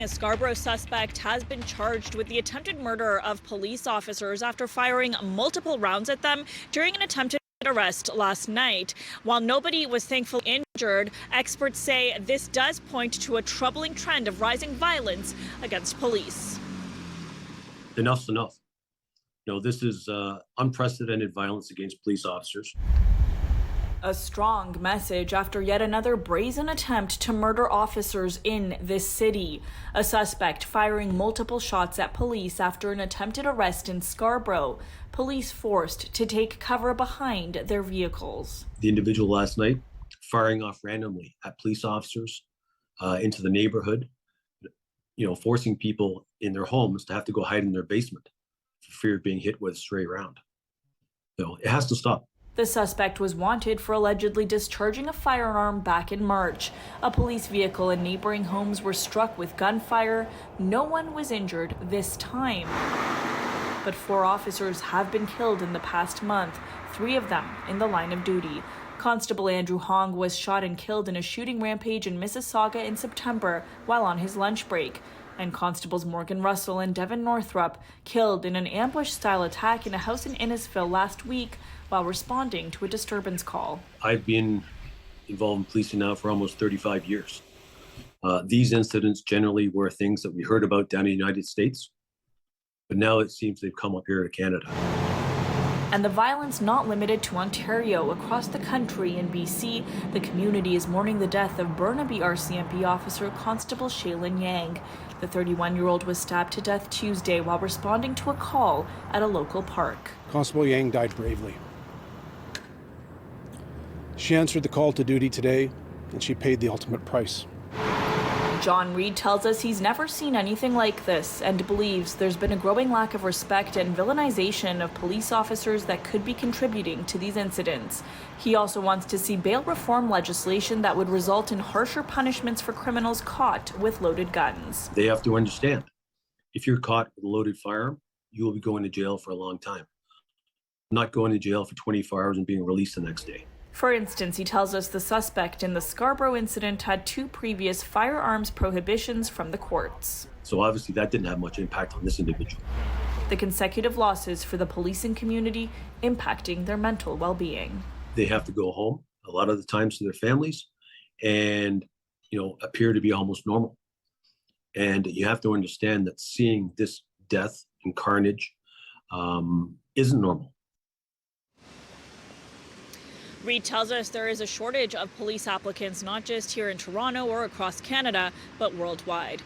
A Scarborough suspect has been charged with the attempted murder of police officers after firing multiple rounds at them during an attempted arrest last night. While nobody was thankfully injured, experts say this does point to a troubling trend of rising violence against police. Enough's enough. This is unprecedented violence against police officers. A strong message after yet another brazen attempt to murder officers in this city. A suspect firing multiple shots at police after an attempted arrest in Scarborough. Police forced to take cover behind their vehicles. The individual last night firing off randomly at police officers into the neighborhood, forcing people in their homes to have to go hide in their basement for fear of being hit with a stray round. It has to stop. The suspect was wanted for allegedly discharging a firearm back in March. A police vehicle and neighboring homes were struck with gunfire. No one was injured this time. But 4 officers have been killed in the past month, 3 of them in the line of duty. Constable Andrew Hong was shot and killed in a shooting rampage in Mississauga in September while on his lunch break. And Constables Morgan Russell and Devin Northrup killed in an ambush-style attack in a house in Innisfil last week while responding to a disturbance call. I've been involved in policing now for almost 35 years. These incidents generally were things that we heard about down in the United States, but now it seems they've come up here to Canada. And the violence not limited to Ontario. Across the country in BC, the community is mourning the death of Burnaby RCMP officer Constable Shaylin Yang. The 31-year-old was stabbed to death Tuesday while responding to a call at a local park. Constable Yang died bravely. She answered the call to duty today, and she paid the ultimate price. John Reed tells us he's never seen anything like this and believes there's been a growing lack of respect and villainization of police officers that could be contributing to these incidents. He also wants to see bail reform legislation that would result in harsher punishments for criminals caught with loaded guns. They have to understand, if you're caught with a loaded firearm, you will be going to jail for a long time. Not going to jail for 24 hours and being released the next day. For instance, he tells us the suspect in the Scarborough incident had 2 previous firearms prohibitions from the courts. So obviously that didn't have much impact on this individual. The consecutive losses for the policing community impacting their mental well-being. They have to go home a lot of the times to their families and, appear to be almost normal. And you have to understand that seeing this death and carnage isn't normal. Reed tells us there is a shortage of police applicants, not just here in Toronto or across Canada, but worldwide.